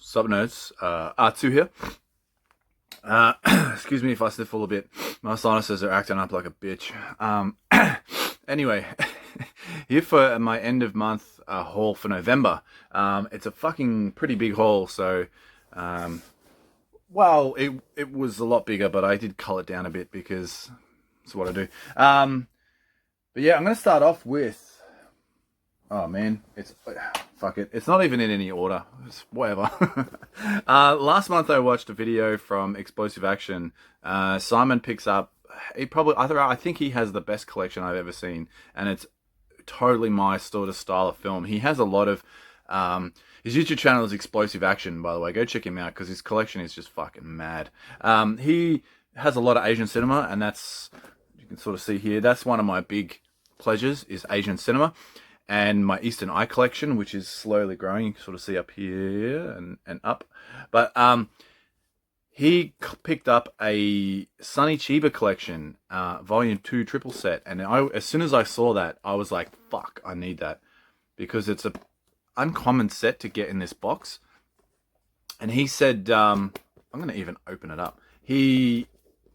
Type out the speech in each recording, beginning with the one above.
Sup nerds, R2 here. Excuse me if I sniffle a bit. My sinuses are acting up like a bitch. Anyway, here for my end of month haul for November. It's a fucking pretty big haul, so well, it was a lot bigger, but I did cull it down a bit because that's what I do. But yeah, I'm gonna start off with. Oh man, fuck it. It's not even in any order. It's whatever. Last month I watched a video from Explosive Action. Simon picks up. I think he has the best collection I've ever seen, and it's totally my sort of style of film. He has a lot of. His YouTube channel is Explosive Action, by the way. Go check him out because his collection is just fucking mad. He has a lot of Asian cinema, and that's, you can sort of see here. That's one of my big pleasures is Asian cinema. And my Eastern Eye collection, which is slowly growing. You can sort of see up here and up. But he picked up a Sonny Chiba collection, volume 2 triple set. And as soon as I saw that, I was like, fuck, I need that. Because it's a uncommon set to get in this box. And he said, I'm going to even open it up. He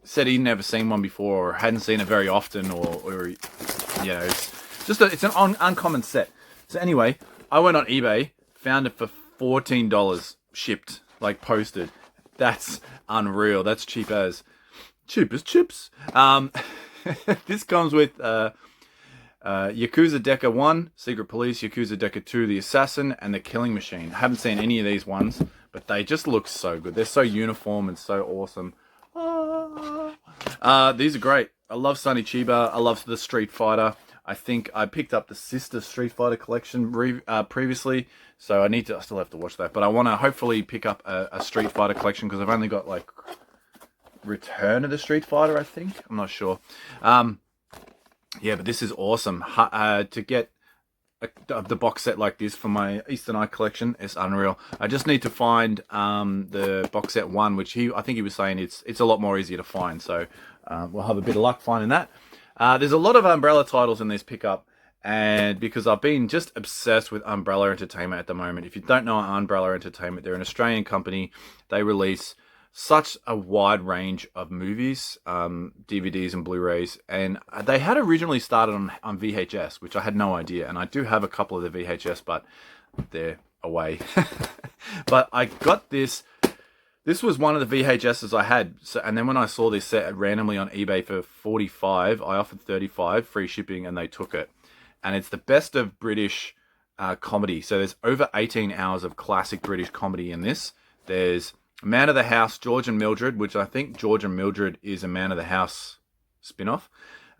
said he'd never seen one before or hadn't seen it very often or you know, it's an uncommon set. So anyway, I went on eBay, found it for $14 shipped, like posted. That's unreal. That's cheap as chips. This comes with Yakuza Deca 1, Secret Police, Yakuza Deca 2, The Assassin, and The Killing Machine. I haven't seen any of these ones, but they just look so good. They're so uniform and so awesome. These are great. I love Sonny Chiba. I love the Street Fighter. I think I picked up the Sister Street Fighter collection previously, so I still have to watch that. But I want to hopefully pick up a Street Fighter collection because I've only got like Return of the Street Fighter, I think. I'm not sure. Yeah, but this is awesome. To get the box set like this for my Eastern Eye collection is unreal. I just need to find the box set 1, which I think he was saying it's a lot more easier to find. So we'll have a bit of luck finding that. There's a lot of Umbrella titles in this pickup, and because I've been just obsessed with Umbrella Entertainment at the moment. If you don't know Umbrella Entertainment, they're an Australian company. They release such a wide range of movies, DVDs and Blu-rays, and they had originally started on VHS, which I had no idea, and I do have a couple of the VHS, but they're away. But I got this. This was one of the VHSs I had, and then when I saw this set randomly on eBay for 45, I offered 35, free shipping, and they took it. And it's the best of British comedy. So there's over 18 hours of classic British comedy in this. There's Man of the House, George and Mildred, which I think George and Mildred is a Man of the House spin-off.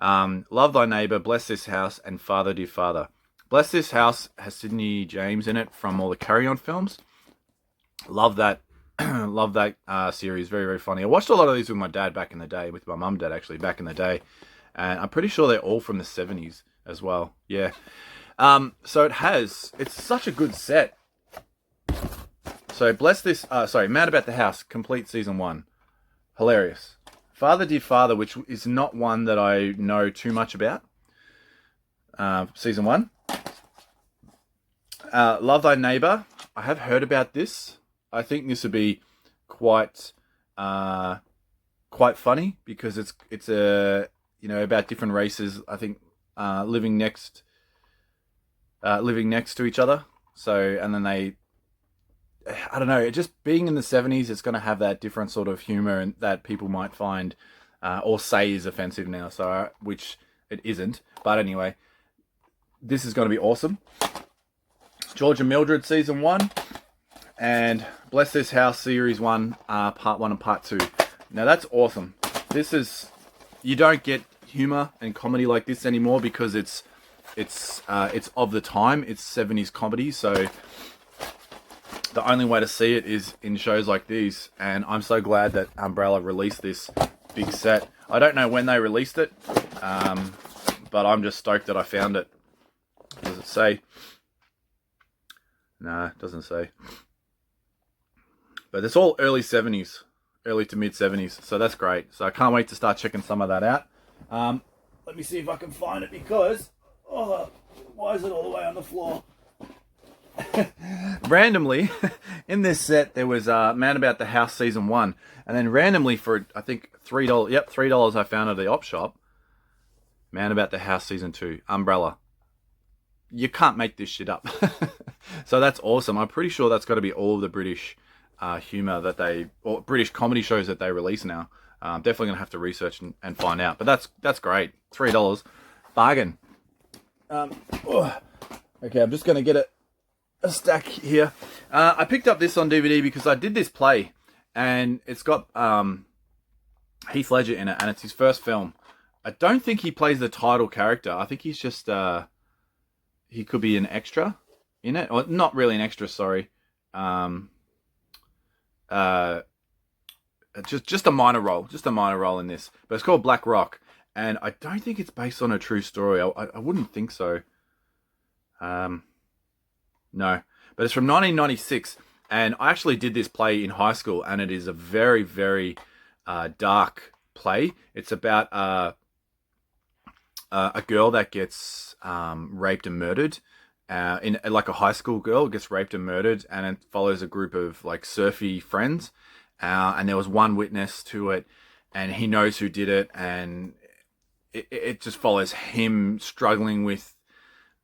Love Thy Neighbour, Bless This House, and Father Dear Father. Bless This House has Sidney James in it from all the Carry On films. Love that. Love that series. Very, very funny. I watched a lot of these with my dad back in the day, with my mum and dad actually back in the day. And I'm pretty sure they're all from the 70s as well. Yeah. So it's such a good set. So Mad About the House, complete season 1. Hilarious. Father Dear Father, which is not one that I know too much about. Season 1. Love Thy Neighbour. I have heard about this. I think this would be quite funny because it's about different races. I think living next to each other. So and then I don't know. Just being in the 70s, it's going to have that different sort of humor and that people might find or say is offensive now. So which it isn't. But anyway, this is going to be awesome. George and Mildred season 1. And Bless This House Series 1, Part 1 and Part 2. Now that's awesome. You don't get humor and comedy like this anymore because it's of the time. It's 70s comedy, so the only way to see it is in shows like these. And I'm so glad that Umbrella released this big set. I don't know when they released it, but I'm just stoked that I found it. Does it say? Nah, it doesn't say. But it's all early 70s, early to mid 70s, so that's great. So I can't wait to start checking some of that out. Let me see if I can find it because, why is it all the way on the floor? randomly, in this set, there was Man About the House Season 1. And then randomly for, I think, $3, yep, $3 I found at the op shop, Man About the House Season 2, Umbrella. You can't make this shit up. So that's awesome. I'm pretty sure that's got to be all of the British humor that or British comedy shows that they release now. I'm definitely going to have to research and find out. But that's great. $3. Bargain. Okay, I'm just going to get a stack here. I picked up this on DVD because I did this play. And it's got Heath Ledger in it. And it's his first film. I don't think he plays the title character. I think he's just... he could be an extra in it. Or not really an extra, sorry. Just a minor role. Just a minor role in this. But it's called Black Rock. And I don't think it's based on a true story. I wouldn't think so. No. But it's from 1996. And I actually did this play in high school. And it is a very, very dark play. It's about a girl that gets raped and murdered. In like a high school girl gets raped and murdered. And it follows a group of like surfy friends. And there was one witness to it. And he knows who did it. And it just follows him struggling with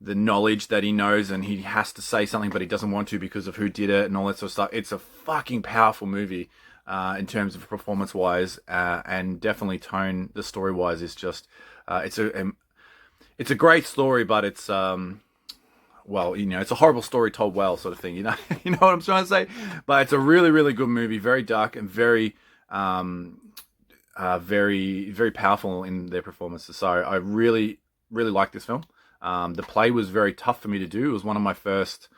the knowledge that he knows, and he has to say something, but he doesn't want to because of who did it and all that sort of stuff. It's a fucking powerful movie in terms of performance-wise, and definitely tone. The story-wise is just it's a great story, but it's well, you know, it's a horrible story told well, sort of thing. You know, you know what I'm trying to say. But it's a really, really good movie, very dark and very very, very powerful in their performances. So I really, really like this film. The play was very tough for me to do. It was one of my first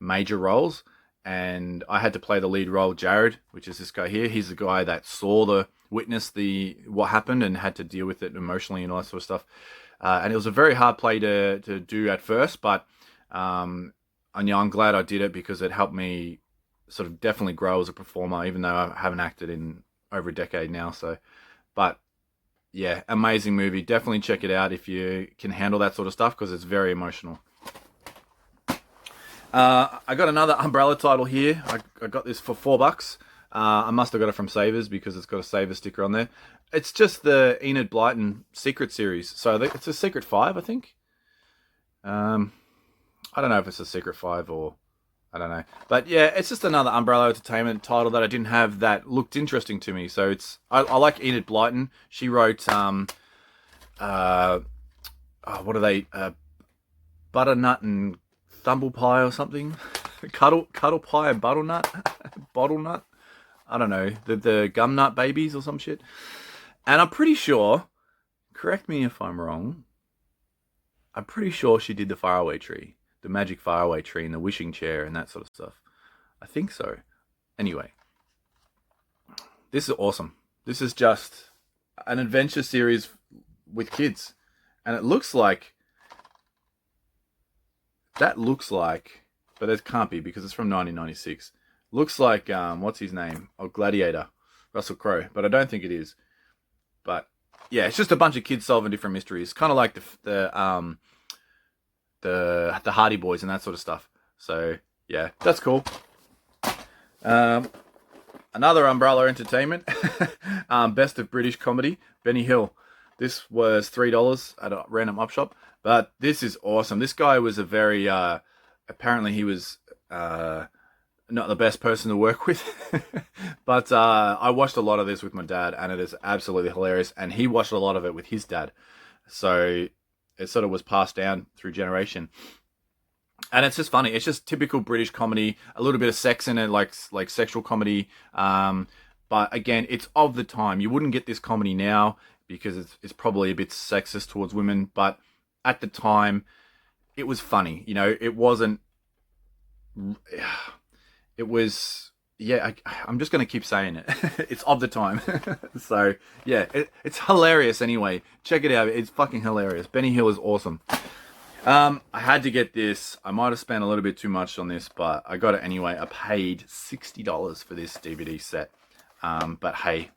major roles, and I had to play the lead role, Jared, which is this guy here. He's the guy that witnessed what happened and had to deal with it emotionally and all that sort of stuff. And it was a very hard play to do at first, but I'm glad I did it because it helped me sort of definitely grow as a performer, even though I haven't acted in over a decade now. So, but yeah, amazing movie. Definitely check it out if you can handle that sort of stuff, because it's very emotional. I got another Umbrella title here. I got this for $4. I must have got it from Savers because it's got a Savers sticker on there. It's just the Enid Blyton Secret series. So it's a Secret 5, I think. I don't know if it's a Secret 5 or... I don't know. But yeah, it's just another Umbrella Entertainment title that I didn't have that looked interesting to me. So I like Enid Blyton. She wrote what are they? Butternut and Thumble Pie or something. Cuddle Pie and Bottlenut. Bottlenut. I don't know. The Gumnut Babies or some shit. And I'm pretty sure, correct me if I'm wrong, I'm pretty sure she did the Faraway Tree. The Magic Faraway Tree and the Wishing Chair and that sort of stuff. I think so. Anyway, this is awesome. This is just an adventure series with kids. And it looks like... That looks like... But it can't be because it's from 1996. Looks like, what's his name? Oh, Gladiator. Russell Crowe. But I don't think it is. But, yeah, it's just a bunch of kids solving different mysteries. Kind of like the Hardy Boys and that sort of stuff. So yeah, that's cool. Another Umbrella Entertainment, Best of British Comedy, Benny Hill. This was $3 at a random op shop, but this is awesome. This guy was a very apparently he was not the best person to work with, but I watched a lot of this with my dad, and it is absolutely hilarious. And he watched a lot of it with his dad, so it sort of was passed down through generation. And it's just funny. It's just typical British comedy, a little bit of sex in it, like sexual comedy. But again, it's of the time. You wouldn't get this comedy now because it's probably a bit sexist towards women. But at the time, it was funny. You know, it wasn't... It was... Yeah, I'm just going to keep saying it. It's of the time. So, yeah, it's hilarious anyway. Check it out. It's fucking hilarious. Benny Hill is awesome. I had to get this. I might have spent a little bit too much on this, but I got it anyway. I paid $60 for this DVD set. But hey,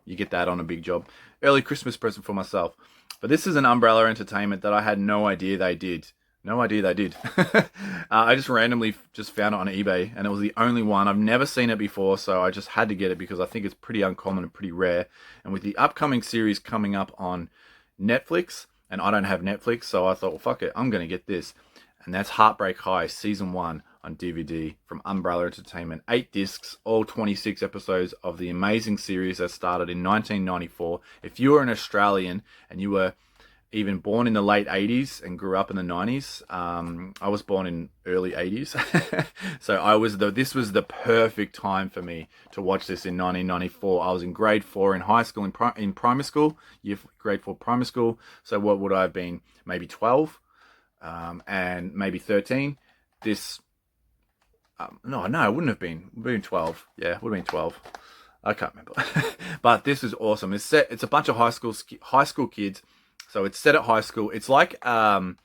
you get that on a big job. Early Christmas present for myself. But this is an Umbrella Entertainment that I had no idea they did. No idea they did. I just randomly just found it on eBay, and it was the only one. I've never seen it before, so I just had to get it because I think it's pretty uncommon and pretty rare. And with the upcoming series coming up on Netflix, and I don't have Netflix, so I thought, well, fuck it, I'm going to get this. And that's Heartbreak High, Season 1 on DVD from Umbrella Entertainment. 8 discs, all 26 episodes of the amazing series that started in 1994. If you were an Australian and you were even born in the late 80s and grew up in the 90s. I was born in early 80s. So this was the perfect time for me to watch this in 1994. I was in grade 4 in high school, in primary school, grade 4 primary school. So what would I have been? Maybe 12 and maybe 13. No, it wouldn't have been. It would have been 12. Yeah, it would have been 12. I can't remember. But this is awesome. It's a bunch of high school kids. So it's set at high school. It's like, it's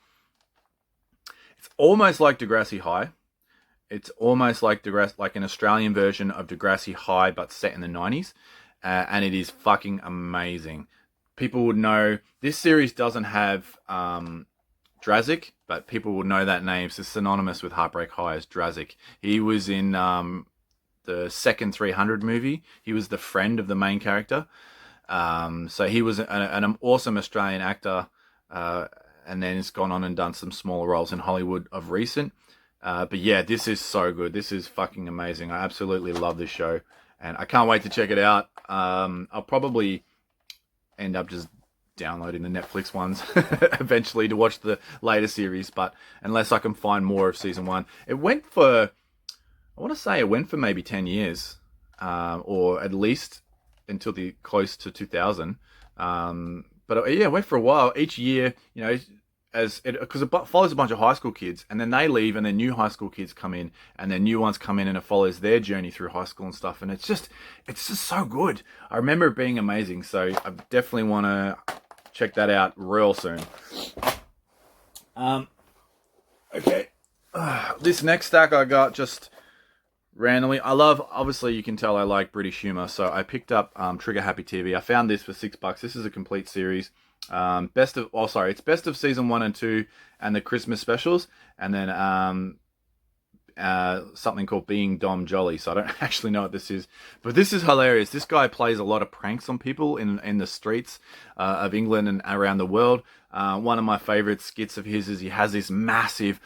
almost like Degrassi High. It's almost like an Australian version of Degrassi High, but set in the 90s. And it is fucking amazing. People would know, this series doesn't have Drazik, but people would know that name. It's synonymous with Heartbreak High as Drazik. He was in the second 300 movie. He was the friend of the main character. So he was an awesome Australian actor, and then has gone on and done some smaller roles in Hollywood of recent. But yeah, this is so good. This is fucking amazing. I absolutely love this show, and I can't wait to check it out. I'll probably end up just downloading the Netflix ones eventually to watch the later series, but unless I can find more of season 1. It went for maybe 10 years, or at least until close to 2000. But yeah, it went for a while. Each year, because it follows a bunch of high school kids, and then they leave, and then new high school kids come in, and then new ones come in, and it follows their journey through high school and stuff. And it's just so good. I remember it being amazing. So I definitely want to check that out real soon. Okay. This next stack I got just randomly. Obviously you can tell I like British humor, so I picked up Trigger Happy TV. I found this for $6. This is a complete series. It's best of season 1 and 2 and the Christmas specials, and then something called Being Dom Jolly. So I don't actually know what this is, but this is hilarious. This guy plays a lot of pranks on people in the streets of England and around the world. One of my favorite skits of his is he has this massive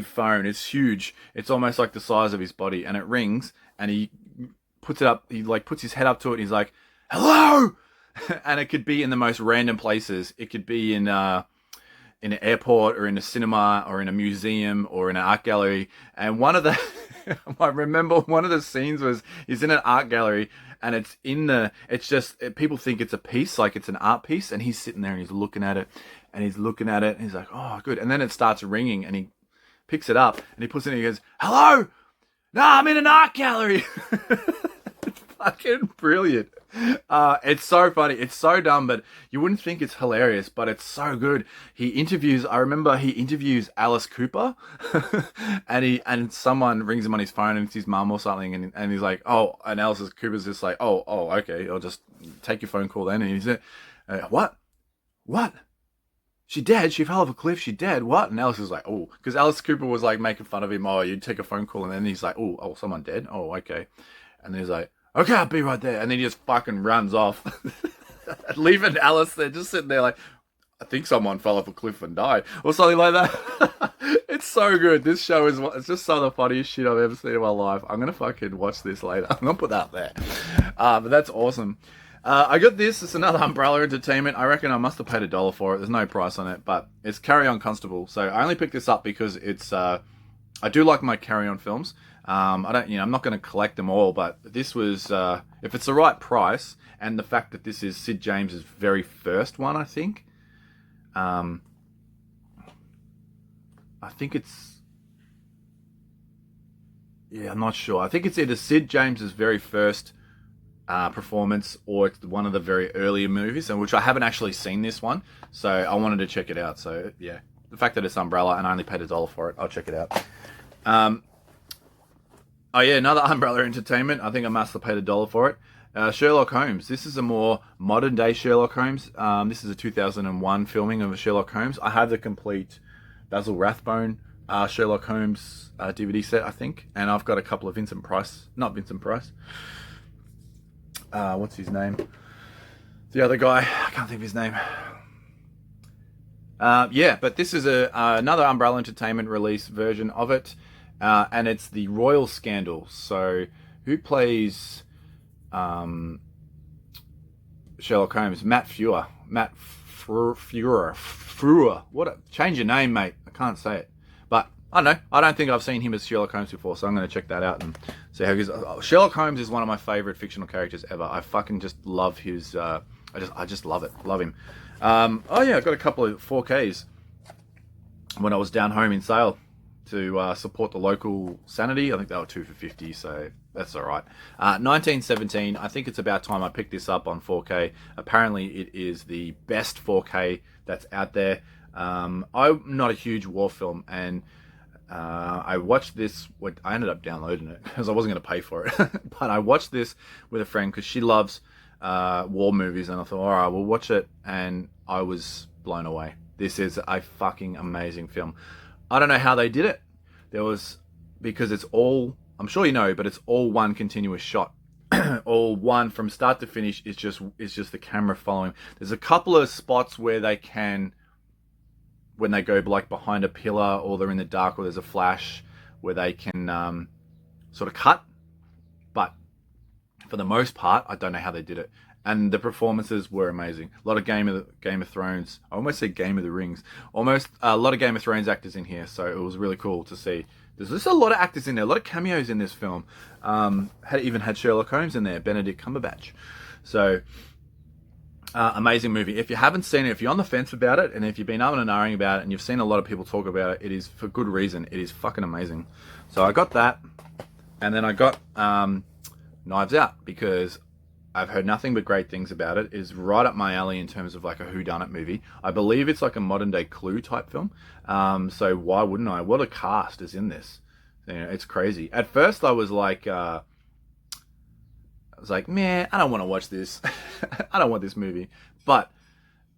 phone. It's huge. It's almost like the size of his body, and it rings, and he puts it up. He puts his head up to it, and he's like, "Hello!" And it could be in the most random places. It could be in an airport, or in a cinema, or in a museum, or in an art gallery. And I remember one of the scenes was he's in an art gallery, and people think it's a piece, like it's an art piece, and he's sitting there and he's looking at it, and he's like, oh, good. And then it starts ringing, and he picks it up, and he puts it in, and he goes, "Hello? No, I'm in an art gallery." It's fucking brilliant. It's so funny. It's so dumb, but you wouldn't think it's hilarious, but it's so good. I remember he interviews Alice Cooper, and someone rings him on his phone, and it's his mum or something, and he's like, "Oh," and Alice Cooper's just like, oh, okay, I'll just take your phone call then. And he's like, "What? She dead? She fell off a cliff? She dead? What?" And Alice is like, "Oh," because Alice Cooper was like making fun of him. "Oh, you'd take a phone call," and then he's like, "Oh, someone dead? Oh, okay." And then he's like, "Okay, I'll be right there." And then he just fucking runs off, leaving Alice there just sitting there like, "I think someone fell off a cliff and died," or something like that. It's so good. This show it's just some of the funniest shit I've ever seen in my life. I'm gonna fucking watch this later. I'm gonna put that there. But that's awesome. I got this. It's another Umbrella Entertainment. I reckon I must have paid $1 for it. There's no price on it, but it's Carry On Constable. So I only picked this up because it's. I do like my Carry On films. I'm not going to collect them all, but this was. If it's the right price, and the fact that this is Sid James's very first one, I think. I think it's. Yeah, I'm not sure. I think it's either Sid James's very first performance, or it's one of the very earlier movies, and which I haven't actually seen this one, so I wanted to check it out. So yeah, the fact that it's Umbrella and I only paid $1 for it, I'll check it out. Oh yeah, another Umbrella Entertainment. I think I must have paid $1 for it. Sherlock Holmes. This is a more modern day Sherlock Holmes. This is a 2001 filming of Sherlock Holmes. I have the complete Basil Rathbone Sherlock Holmes DVD set, I think. And I've got a couple of not Vincent Price. What's his name? The other guy, I can't think of his name. Yeah, but this is another Umbrella Entertainment release version of it, and it's the Royal Scandal. So, who plays Sherlock Holmes? Matt Frewer. Change your name, mate. I can't say it. But I don't know. I don't think I've seen him as Sherlock Holmes before, so I'm going to check that out and see how he goes. Sherlock Holmes is one of my favorite fictional characters ever. I fucking just love his. I just love it. Love him. Oh yeah, I got a couple of 4Ks when I was down home in Sale to support the local Sanity. I think they were 2 for $50, so that's all right. 1917. I think it's about time I picked this up on 4K. Apparently, it is the best 4K that's out there. I'm not a huge war film, and I watched this. I ended up downloading it because I wasn't going to pay for it, but I watched this with a friend because she loves war movies, and I thought, all right, we'll watch it, and I was blown away. This is a fucking amazing film. I don't know how they did it. Because it's all, I'm sure you know, but it's all one continuous shot. All one from start to finish is just the camera following. There's a couple of spots where they can, when they go like behind a pillar or they're in the dark or there's a flash, where they can sort of cut. But for the most part, I don't know how they did it. And the performances were amazing. A lot of Game of Thrones. I almost said Game of the Rings. Almost a lot of Game of Thrones actors in here, so it was really cool to see. There's just a lot of actors in there, a lot of cameos in this film. Even had Sherlock Holmes in there, Benedict Cumberbatch. So amazing movie. If you haven't seen it, if you're on the fence about it, and if you've been umming and ahhing about it, and you've seen a lot of people talk about it, it is for good reason. It is fucking amazing. So I got that, and then I got Knives Out because I've heard nothing but great things about it. It is right up my alley in terms of like a whodunit movie. I believe it's like a modern day Clue type film. So why wouldn't I? What a cast is in this. You know, it's crazy. At first I was like, man, I don't want to watch this. I don't want this movie. But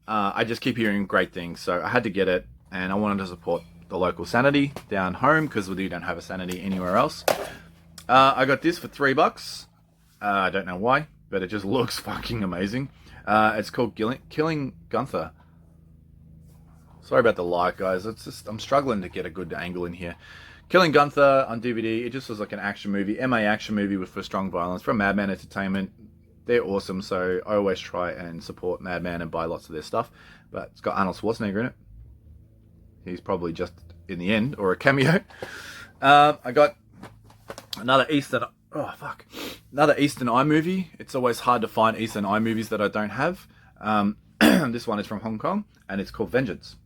I just keep hearing great things. So I had to get it, and I wanted to support the local Sanity down home because we don't have a Sanity anywhere else. I got this for $3. I don't know why, but it just looks fucking amazing. It's called Killing Gunther. Sorry about the light, guys. I'm struggling to get a good angle in here. Killing Gunther on DVD. It just was like an action movie, MA action movie for strong violence from Madman Entertainment. They're awesome, so I always try and support Madman and buy lots of their stuff. But it's got Arnold Schwarzenegger in it. He's probably just in the end, or a cameo. I got another Eastern Eye movie. It's always hard to find Eastern Eye movies that I don't have. This one is from Hong Kong, and it's called Vengeance.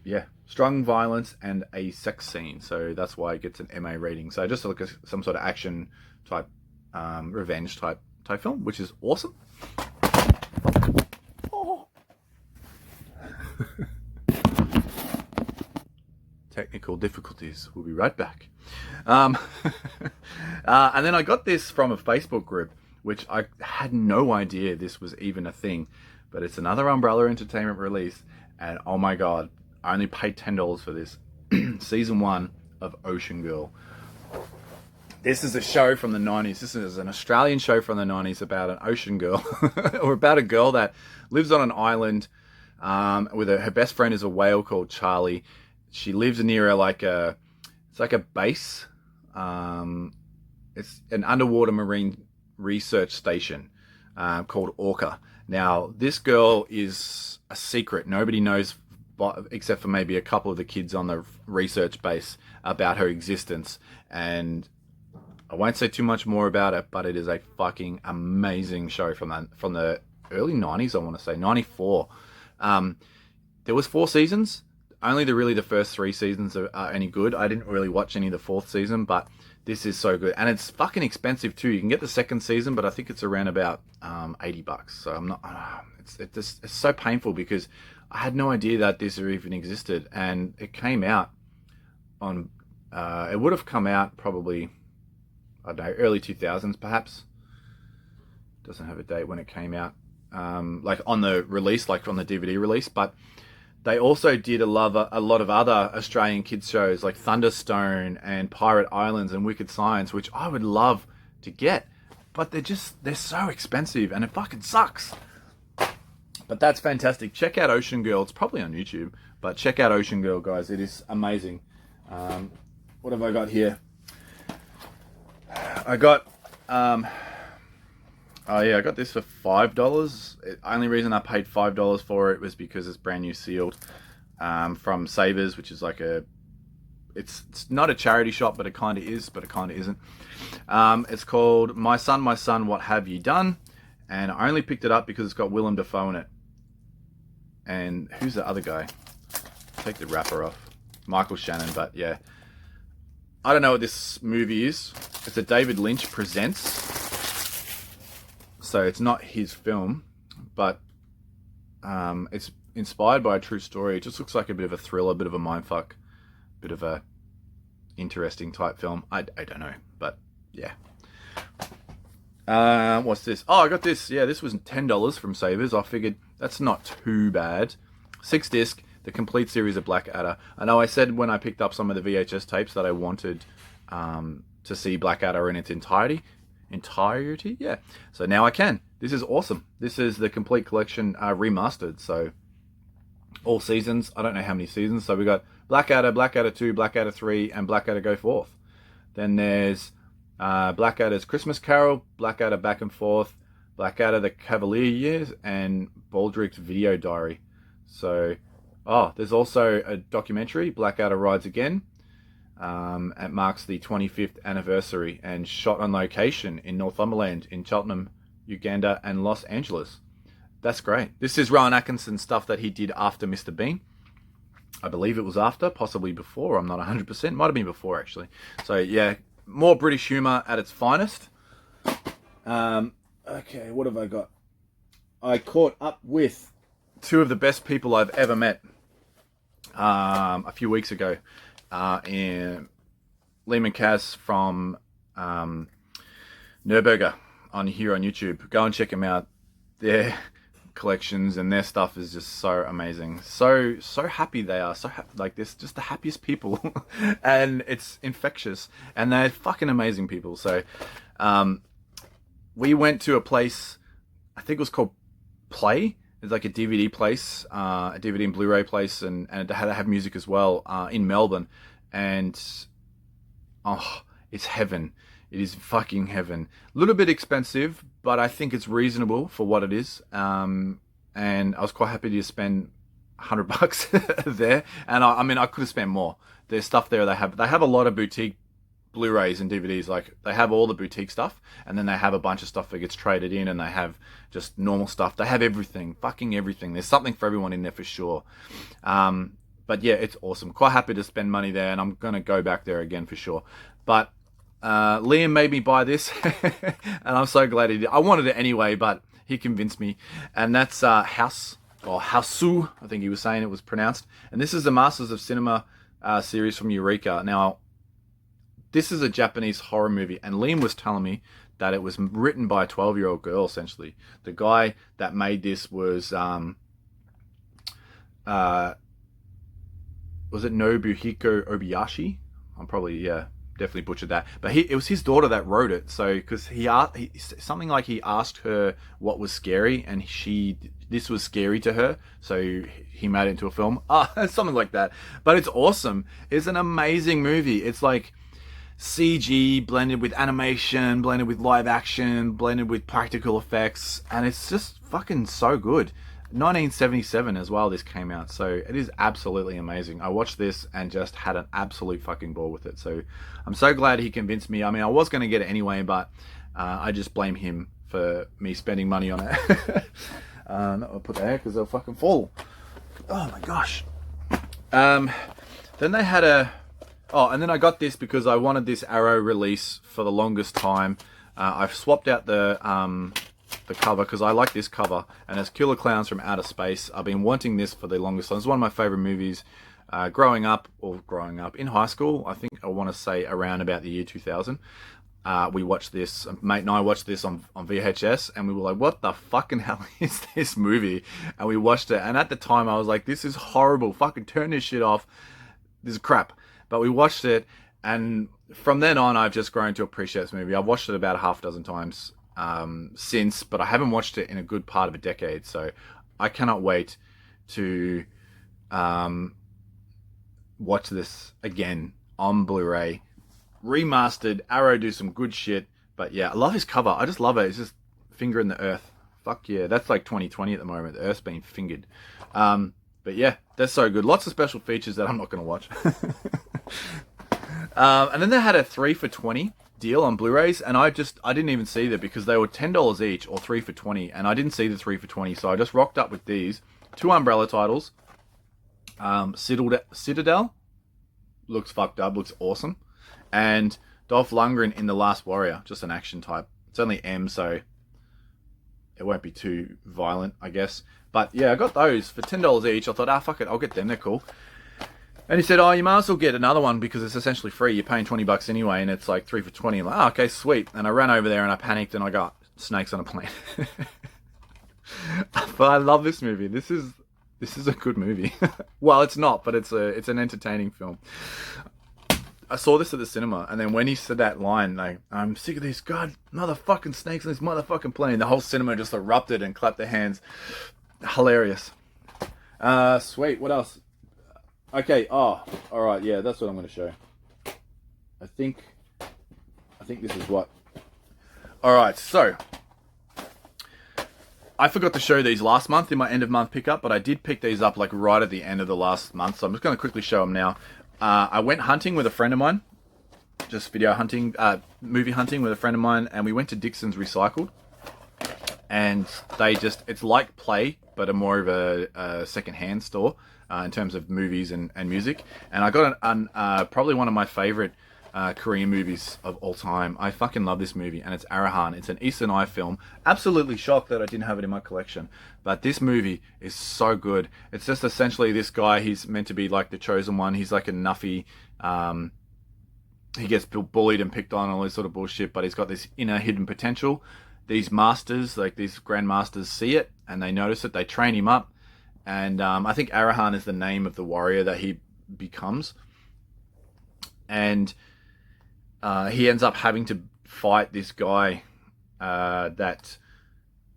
Yeah, strong violence and a sex scene, so that's why it gets an MA rating. So just like some sort of action type, revenge type film, which is awesome. Oh. Technical difficulties. We'll be right back. And then I got this from a Facebook group, which I had no idea this was even a thing, but it's another Umbrella Entertainment release, and oh my god, I only paid $10 for this. Season 1 of Ocean Girl. This is a show from the 90s. This is an Australian show from the 90s about an ocean girl, or about a girl that lives on an island with her best friend is a whale called Charlie. She lives near it's like a base. It's an underwater marine research station called Orca. Now, this girl is a secret. Nobody knows, except for maybe a couple of the kids on the research base, about her existence. And I won't say too much more about it, but it is a fucking amazing show from the early 90s, I want to say, 94. There was 4 seasons. Only the first 3 seasons are any good. I didn't really watch any of the 4th season, but this is so good. And it's fucking expensive too. You can get the 2nd season, but I think it's around about $80. So I'm not, it's so painful because I had no idea that this even existed. And it came out on, it would have come out probably, I don't know, early 2000s perhaps. Doesn't have a date when it came out. Like on the release, like on the DVD release, but They also did a lot of other Australian kids shows like Thunderstone and Pirate Islands and Wicked Science, which I would love to get, but they're so expensive and it fucking sucks. But that's fantastic. Check out Ocean Girl. It's probably on YouTube, but check out Ocean Girl, guys. It is amazing. What have I got here? I got I got this for $5. The only reason I paid $5 for it was because it's brand new sealed from Savers, which is like it's not a charity shop, but it kind of is, but it kind of isn't. It's called My Son, What Have You Done? And I only picked it up because it's got Willem Dafoe in it. And who's the other guy? Take the wrapper off. Michael Shannon, but yeah. I don't know what this movie is. It's a David Lynch Presents. So it's not his film, but it's inspired by a true story. It just looks like a bit of a thriller, a bit of a mindfuck, a bit of a interesting type film. I don't know, but yeah. What's this? Oh, I got this. Yeah, this was $10 from Savers. I figured that's not too bad. 6-disc, the complete series of Blackadder. I know I said when I picked up some of the VHS tapes that I wanted to see Blackadder in its entirety. Yeah. So now I can. This is awesome. This is the complete collection remastered. So all seasons. I don't know how many seasons. So we got Blackadder, Blackadder 2, Blackadder 3, and Blackadder Go Forth. Then there's Blackadder's Christmas Carol, Blackadder Back and Forth, Blackadder the Cavalier Years, and Baldrick's Video Diary. So, there's also a documentary, Blackadder Rides Again. It marks the 25th anniversary and shot on location in Northumberland, in Cheltenham, Uganda, and Los Angeles. That's great. This is Rowan Atkinson's stuff that he did after Mr. Bean. I believe it was after, possibly before. I'm not 100%. Might have been before, actually. So, yeah, more British humour at its finest. Okay, what have I got? I caught up with two of the best people I've ever met a few weeks ago. In Liam and Kaz from Nurburger here on YouTube. Go and check them out. Their collections and their stuff is just so amazing. So happy they are. Like this, just the happiest people, and it's infectious. And they're fucking amazing people. So, we went to a place. I think it was called Play. It's like a DVD place, a DVD and Blu-ray place, and they have music as well in Melbourne. And it's heaven. It is fucking heaven. A little bit expensive, but I think it's reasonable for what it is. And I was quite happy to spend $100 there. And I mean, I could have spent more. There's stuff there. They have a lot of boutique Blu-rays and DVDs. Like, they have all the boutique stuff, and then they have a bunch of stuff that gets traded in, and they have just normal stuff. They have everything, fucking everything. There's something for everyone in there for sure. But yeah, it's awesome. Quite happy to spend money there, and I'm gonna go back there again for sure. But Liam made me buy this, and I'm so glad he did. I wanted it anyway, but he convinced me. And that's House, or Hausu, I think he was saying it was pronounced. And this is the Masters of Cinema series from Eureka. Now, this is a Japanese horror movie, and Liam was telling me that it was written by a 12-year-old girl, essentially. The guy that made this was it Nobuhiko Obayashi? I'm probably, definitely butchered that. But it was his daughter that wrote it. So, because he something like he asked her what was scary, and this was scary to her, so he made it into a film. Something like that. But it's awesome. It's an amazing movie. It's like CG blended with animation, blended with live action, blended with practical effects, and it's just fucking so good. 1977 as well, this came out, so it is absolutely amazing. I watched this and just had an absolute fucking ball with it, so I'm so glad he convinced me. I mean, I was going to get it anyway, but I just blame him for me spending money on it. I'll put that there because they'll fucking fall. Oh my gosh. Then they had and then I got this because I wanted this Arrow release for the longest time. I've swapped out the cover because I like this cover, and it's Killer Clowns from Outer Space. I've been wanting this for the longest time. It's one of my favorite movies growing up in high school. I think I want to say around about the year 2000. we watched this, mate and I watched this on VHS, and we were like, what the fucking hell is this movie? And we watched it, and at the time I was like, this is horrible, fucking turn this shit off, this is crap. But we watched it, and from then on I've just grown to appreciate this movie. I've watched it about a half dozen times since, but I haven't watched it in a good part of a decade, so I cannot wait to watch this again on Blu-ray. Remastered. Arrow do some good shit, but yeah, I love his cover. I just love it. It's just finger in the earth. Fuck yeah, that's like 2020 at the moment. The earth's being fingered. But yeah, that's so good. Lots of special features that I'm not going to watch. And then they had a 3 for $20 deal on Blu-rays, and I didn't even see that because they were $10 each or 3 for $20, and I didn't see the 3 for $20, so I just rocked up with these 2 Umbrella titles. Citadel looks fucked up, looks awesome. And Dolph Lundgren in The Last Warrior, just an action type. It's only M, so it won't be too violent, I guess. But yeah, I got those for $10 each. I thought, fuck it, I'll get them, they're cool. And he said, you might as well get another one because it's essentially free. You're paying $20 anyway, and it's like 3 for $20. I'm like, okay, sweet. And I ran over there and I panicked and I got Snakes on a Plane. But I love this movie. This is a good movie. Well, it's not, but it's an entertaining film. I saw this at the cinema, and then when he said that line, like, I'm sick of these god motherfucking snakes on this motherfucking plane, the whole cinema just erupted and clapped their hands. Hilarious. Sweet, what else? Okay, alright, yeah, that's what I'm going to show. I think this is what... Alright, so... I forgot to show these last month in my end of month pickup, but I did pick these up like right at the end of the last month, so I'm just going to quickly show them now. I went hunting with a friend of mine, just video hunting, movie hunting with a friend of mine, and we went to Dixon's Recycled, and it's like Play, but a more of a second-hand store in terms of movies and music, and I got probably one of my favorite Korean movies of all time. I fucking love this movie, and it's Arahan. It's an Eastern Eye film. Absolutely shocked that I didn't have it in my collection, but this movie is so good. It's just essentially this guy, he's meant to be like the chosen one. He's like a nuffy, he gets bullied and picked on and all this sort of bullshit, but he's got this inner hidden potential. These masters, like these grandmasters, see it and they notice it. They train him up, and I think Arahan is the name of the warrior that he becomes, and he ends up having to fight this guy that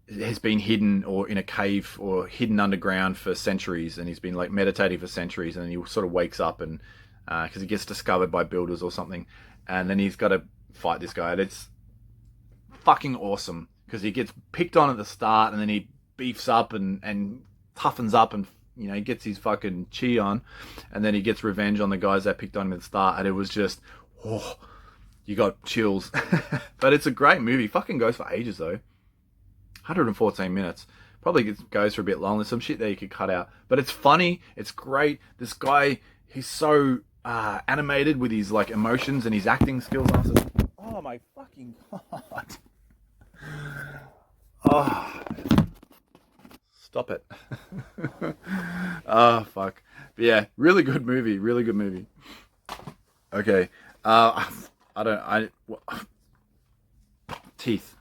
has been hidden or in a cave or hidden underground for centuries, and he's been like meditating for centuries, and then he sort of wakes up and because he gets discovered by builders or something, and then he's got to fight this guy. And it's fucking awesome because he gets picked on at the start, and then he beefs up and toughens up, and you know, he gets his fucking chi on, and then he gets revenge on the guys that picked on him at the start, and it was just you got chills. But it's a great movie. Fucking goes for ages though. 114 minutes. Probably goes for a bit long. There's some shit there you could cut out. But it's funny. It's great. This guy, he's so animated with his like emotions and his acting skills. Oh my fucking god. Oh. Stop it. Oh fuck. But yeah, really good movie. Really good movie. Okay. Teeth.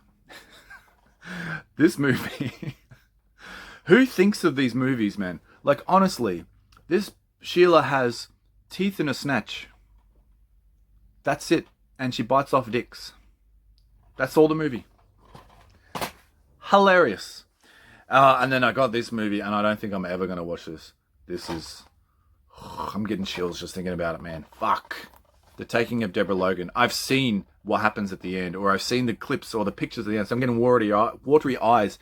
This movie. Who thinks of these movies, man? Like, honestly, this Sheila has teeth in a snatch. That's it. And she bites off dicks. That's all the movie. Hilarious. And then I got this movie, and I don't think I'm ever going to watch this. This is... I'm getting chills just thinking about it, man. Fuck. The Taking of Deborah Logan. I've seen what happens at the end, or I've seen the clips or the pictures at the end, so I'm getting watery eyes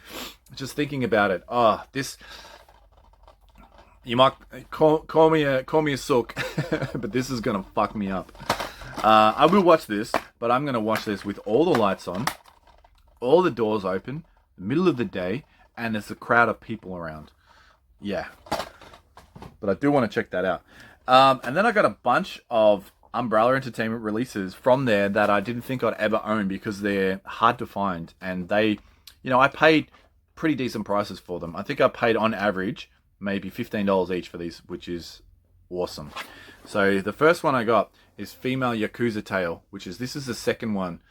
just thinking about it. Oh, this... You might call me a sook, but this is going to fuck me up. I will watch this, but I'm going to watch this with all the lights on, all the doors open, the middle of the day, and there's a crowd of people around. Yeah. But I do want to check that out. And then I got a bunch of Umbrella Entertainment releases from there that I didn't think I'd ever own because they're hard to find. And they, you know, I paid pretty decent prices for them. I think I paid on average maybe $15 each for these, which is awesome. So the first one I got is Female Yakuza Tale, this is the second one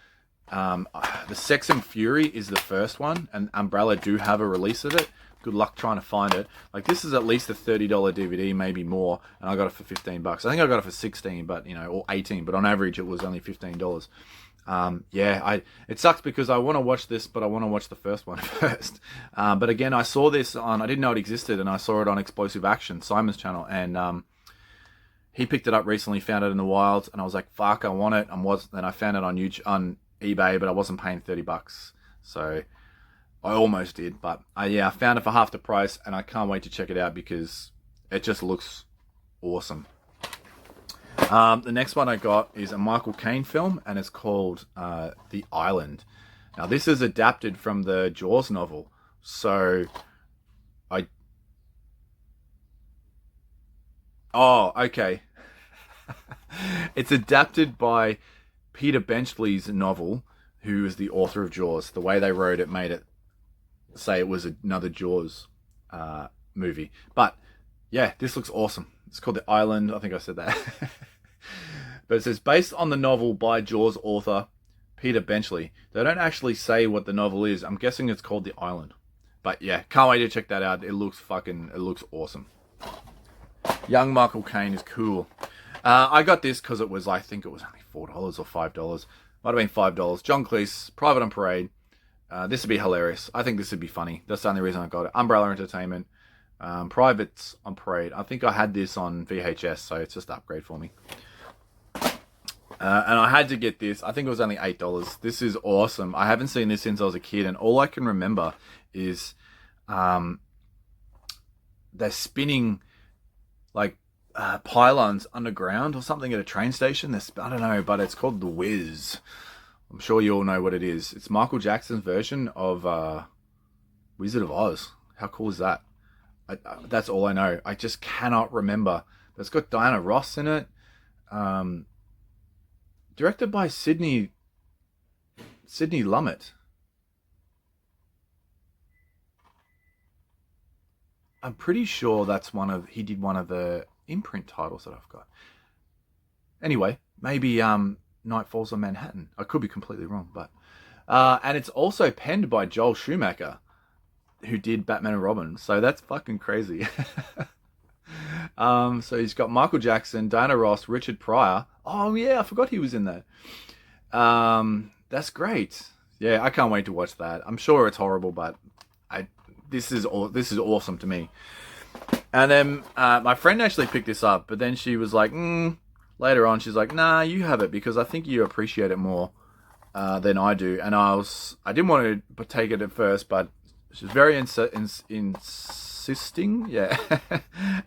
The Sex and Fury is the first one, and Umbrella do have a release of it. Good luck trying to find it. Like, this is at least a $30 DVD, maybe more, and I got it for $15. I think I got it for 16, but or 18, but on average it was only $15. It sucks because I want to watch this, but I want to watch the first one first. But again, I saw this on, I didn't know it existed, and I saw it on Explosive Action, Simon's channel, and he picked it up recently, found it in the wild, and I was like, fuck, I want it. And I found it on YouTube, on eBay, but I wasn't paying $30. So I almost did, but I found it for half the price, and I can't wait to check it out because it just looks awesome. The next one I got is a Michael Caine film, and it's called The Island. Now, this is adapted from the Jaws novel, so Oh, okay. It's adapted by Peter Benchley's novel, who is the author of Jaws. The way they wrote it made it say it was another Jaws movie. But yeah, this looks awesome. It's called The Island. I think I said that. But it says, based on the novel by Jaws author Peter Benchley. They don't actually say what the novel is. I'm guessing it's called The Island. But yeah, can't wait to check that out. It looks awesome. Young Michael Caine is cool. I got this because it was, I think it was only $4 or $5. Might have been $5. John Cleese, Private on Parade. This would be hilarious. I think this would be funny. That's the only reason I got it. Umbrella Entertainment. Privates on Parade. I think I had this on VHS, so it's just an upgrade for me. And I had to get this. I think it was only $8. This is awesome. I haven't seen this since I was a kid, and all I can remember is they're spinning like pylons underground or something at a train station. I don't know, but it's called The Wiz. I'm sure you all know what it is. It's Michael Jackson's version of Wizard of Oz. How cool is that? That's all I know. I just cannot remember. It's got Diana Ross in it. Directed by Sidney Lumet. I'm pretty sure that's he did one of the imprint titles that I've got. Anyway, maybe Night Falls on Manhattan. I could be completely wrong, but and it's also penned by Joel Schumacher, who did Batman and Robin. So that's fucking crazy. So he's got Michael Jackson, Diana Ross, Richard Pryor. Oh yeah, I forgot he was in that. That's great. Yeah, I can't wait to watch that. I'm sure it's horrible, but this is awesome to me. And then my friend actually picked this up, but then she was like, later on, she's like, nah, you have it because I think you appreciate it more than I do. And I didn't want to take it at first, but she's very insisting, yeah.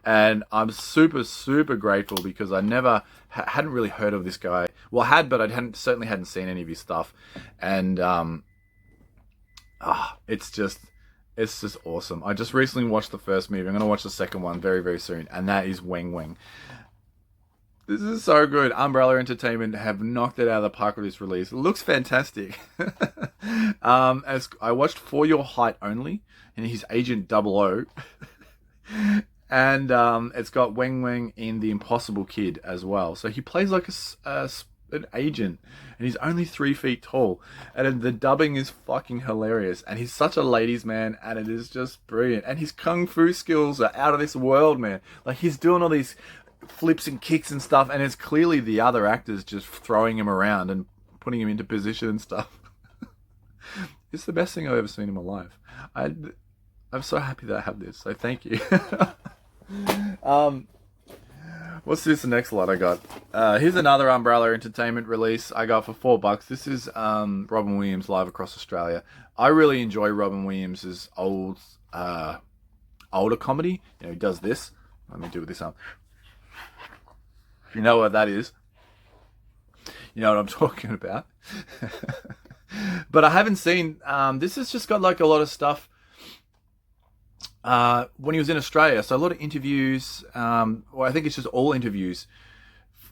And I'm super, super grateful because I never hadn't really heard of this guy. Well, I had, but I certainly hadn't seen any of his stuff. And it's just awesome. I just recently watched the first movie. I'm going to watch the second one very, very soon, and that is Weng Weng. This is so good. Umbrella Entertainment have knocked it out of the park with this release. It looks fantastic. As I watched For Your Height Only, and he's Agent 00. And it's got Weng Weng in The Impossible Kid as well. So he plays like an agent, and he's only 3 feet tall. And the dubbing is fucking hilarious. And he's such a ladies' man, and it is just brilliant. And his kung fu skills are out of this world, man. Like, he's doing all these flips and kicks and stuff, and it's clearly the other actors just throwing him around and putting him into position and stuff. It's the best thing I've ever seen in my life. I'm so happy that I have this, so thank you. What's this next lot I got? Here's another Umbrella Entertainment release I got for $4. This is Robin Williams Live Across Australia. I really enjoy Robin Williams' older comedy. You know, he does this. Let me do this up. You know what that is. You know what I'm talking about. But I haven't seen... this has just got like a lot of stuff when he was in Australia. So a lot of interviews. Well, I think it's just all interviews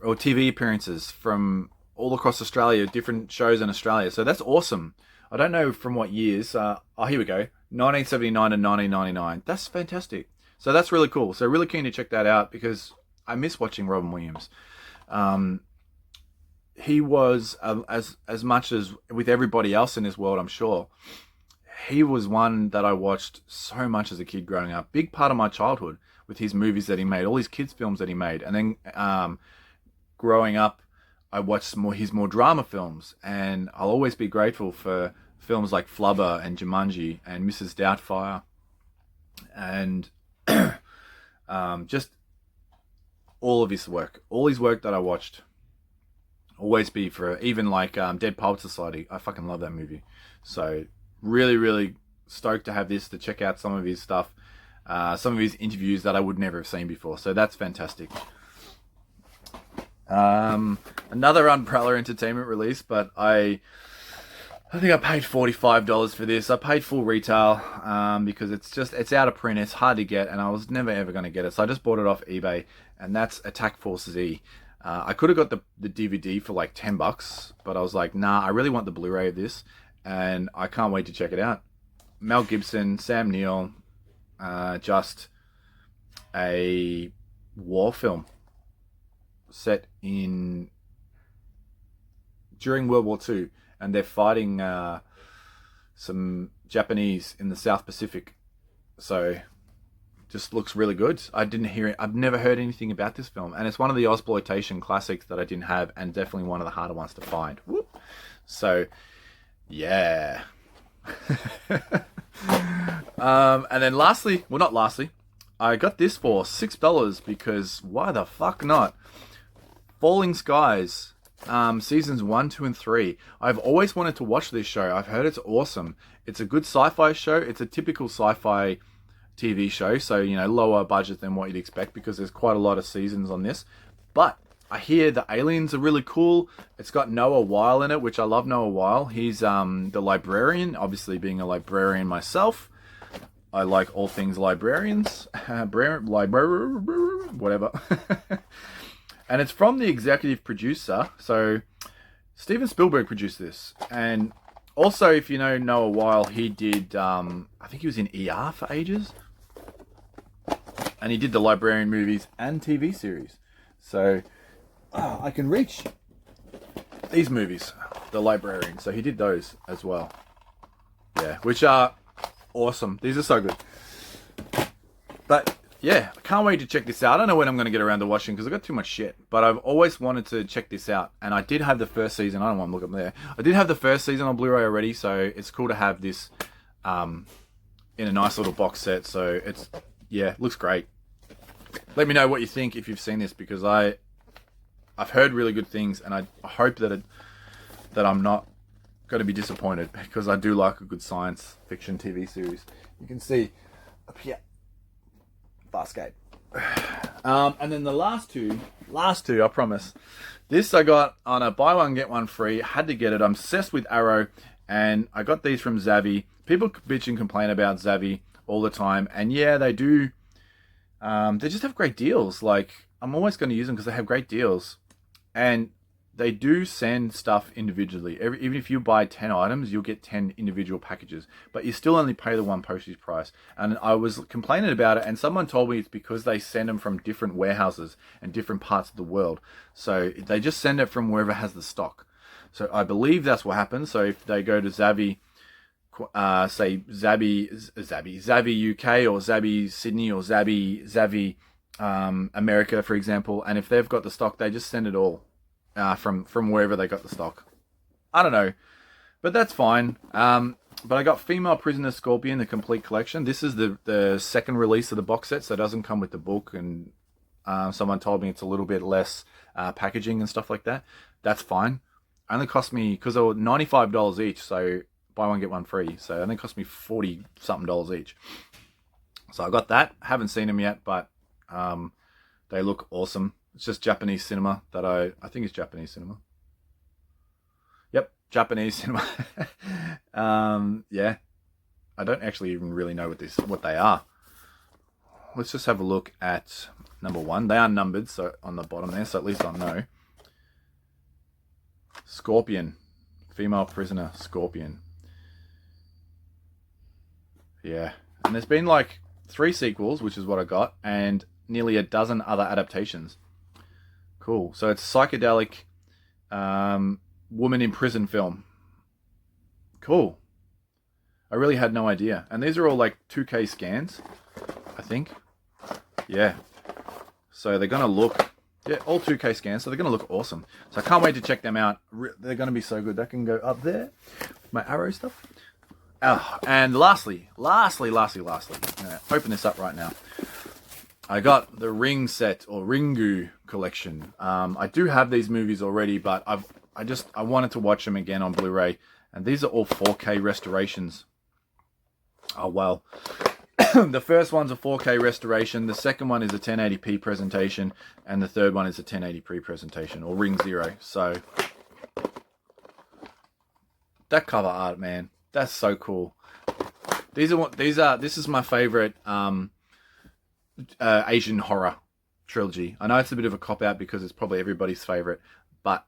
or TV appearances from all across Australia, different shows in Australia. So that's awesome. I don't know from what years. Here we go. 1979 and 1999. That's fantastic. So that's really cool. So really keen to check that out because I miss watching Robin Williams. he was, as much as with everybody else in this world, I'm sure, he was one that I watched so much as a kid growing up. Big part of my childhood with his movies that he made, all his kids films that he made, and then growing up, I watched his more drama films, and I'll always be grateful for films like Flubber and Jumanji and Mrs. Doubtfire, and just all of his work, that I watched. Always be for even like Dead Poet Society. I fucking love that movie. So really, really stoked to have this, to check out some of his stuff, some of his interviews that I would never have seen before. So that's fantastic. Another Umbrella Entertainment release, but I think I paid $45 for this. I paid full retail because it's out of print. It's hard to get, and I was never ever going to get it. So I just bought it off eBay, and that's Attack Forces E. I could have got the DVD for like $10, but I was like, nah, I really want the Blu-ray of this, and I can't wait to check it out. Mel Gibson, Sam Neill, just a war film set during World War II, and they're fighting some Japanese in the South Pacific. So just looks really good. I've never heard anything about this film, and it's one of the Ozploitation classics that I didn't have, and definitely one of the harder ones to find. Whoop. So yeah. And then lastly, I got this for $6 because why the fuck not? Falling Skies, seasons 1, 2, and 3. I've always wanted to watch this show. I've heard it's awesome. It's a good sci-fi show. It's a typical sci-fi TV show, so, you know, lower budget than what you'd expect because there's quite a lot of seasons on this. But I hear the aliens are really cool. It's got Noah Weil in it, which I love Noah Weil. He's the librarian, obviously being a librarian myself. I like all things librarians. Whatever. And it's from the executive producer, so Steven Spielberg produced this. And also, if you know Noah Weil, he did, I think he was in ER for ages. And he did the Librarian movies and TV series. So, I can reach these movies, The Librarian. So he did those as well. Yeah, which are awesome. These are so good. But, yeah, I can't wait to check this out. I don't know when I'm going to get around to watching because I've got too much shit. But I've always wanted to check this out. And I did have the first season. I don't want to look up there. I did have the first season on Blu-ray already. So it's cool to have this in a nice little box set. So it's, yeah, looks great. Let me know what you think if you've seen this, because I've heard really good things, and I hope that I'm not going to be disappointed, because I do like a good science fiction TV series. You can see up here, Farscape. And then the last two, I promise. This I got on a buy one get one free. Had to get it. I'm obsessed with Arrow, and I got these from Zavvi. People bitch and complain about Zavvi all the time, and yeah, they do. They just have great deals. Like, I'm always going to use them because they have great deals. And they do send stuff individually. Even if you buy 10 items, you'll get 10 individual packages. But you still only pay the one postage price. And I was complaining about it, and someone told me it's because they send them from different warehouses and different parts of the world. So they just send it from wherever has the stock. So I believe that's what happens. So if they go to Zavvi, say Zavvi UK or Zavvi Sydney or Zavvi America, for example, and if they've got the stock, they just send it all from wherever they got the stock. I don't know, but that's fine. But I got Female Prisoner Scorpion, the complete collection. This is the second release of the box set, so it doesn't come with the book, and someone told me it's a little bit less packaging and stuff like that. That's fine. It only cost me, because they were $95 each, so buy one get one free, so it only cost me $40 something each. So I got that. Haven't seen them yet, but they look awesome. It's just Japanese cinema that I think it's Japanese cinema. Yep, Japanese cinema. Yeah, I don't actually even really know what they are. Let's just have a look at number one. They are numbered, so on the bottom there, so at least I know. Scorpion, Female Prisoner Scorpion. Yeah, and there's been like 3 sequels, which is what I got, and nearly a dozen other adaptations. Cool. So it's psychedelic Woman in Prison film. Cool. I really had no idea. And these are all like 2K scans, I think. Yeah. So they're going to look, yeah, all 2K scans. So they're going to look awesome. So I can't wait to check them out. They're going to be so good. That can go up there. My arrow stuff. Oh, and lastly, I'm gonna open this up right now. I got the Ring set or Ringu collection. I do have these movies already, but I wanted to watch them again on Blu-ray, and these are all 4K restorations. Oh well. The first one's a 4K restoration, the second one is a 1080p presentation, and the third one is a 1080p presentation, or Ring Zero. So that cover art, man. That's so cool. This is my favorite Asian horror trilogy. I know it's a bit of a cop out because it's probably everybody's favorite, but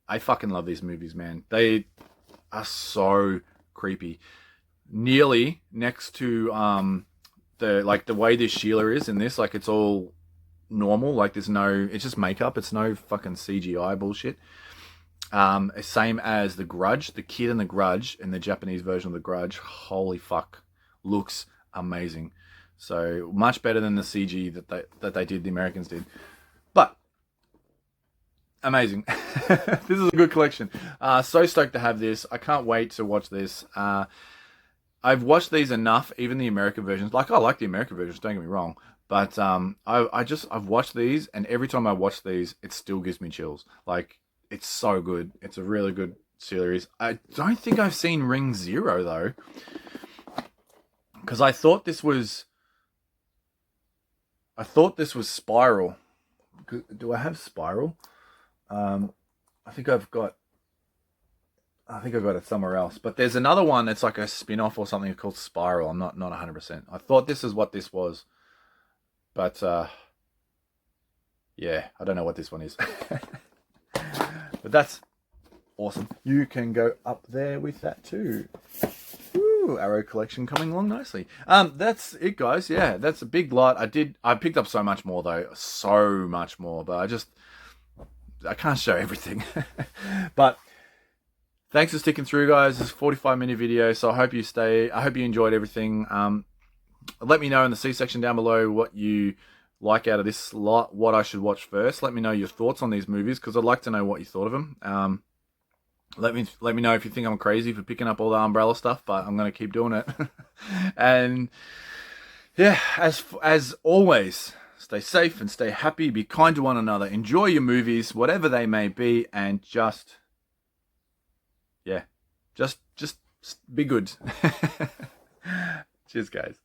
I fucking love these movies, man. They are so creepy. Nearly next to the way this Sheila is in this, like it's all normal, like it's just makeup, it's no fucking CGI bullshit. Same as The Grudge. The kid in The Grudge, in the Japanese version of The Grudge, holy fuck, looks amazing. So much better than the CG that they did, the Americans did. But amazing. This is a good collection. So stoked to have this. I can't wait to watch this. I've watched these enough, even the American versions. Like, I like the American versions, don't get me wrong. But I've watched these, and every time I watch these, it still gives me chills. Like, it's so good. It's a really good series. I don't think I've seen Ring Zero, though. Because I thought this was Spiral. Do I have Spiral? I think I've got it somewhere else. But there's another one that's like a spin-off or something called Spiral. I'm not 100%. I thought this is what this was. But, yeah, I don't know what this one is. But that's awesome. You can go up there with that too. Ooh, arrow collection coming along nicely. That's it, guys. Yeah, that's a big lot. I picked up so much more though. So much more. But I can't show everything. But thanks for sticking through, guys. This is a 45-minute video, so I hope you enjoyed everything. Let me know in the C section down below what you like out of this lot, what I should watch first. Let me know your thoughts on these movies, because I'd like to know what you thought of them. Let me know if you think I'm crazy for picking up all the Umbrella stuff, but I'm going to keep doing it. And yeah, as always, stay safe and stay happy. Be kind to one another. Enjoy your movies, whatever they may be, and just be good. Cheers, guys.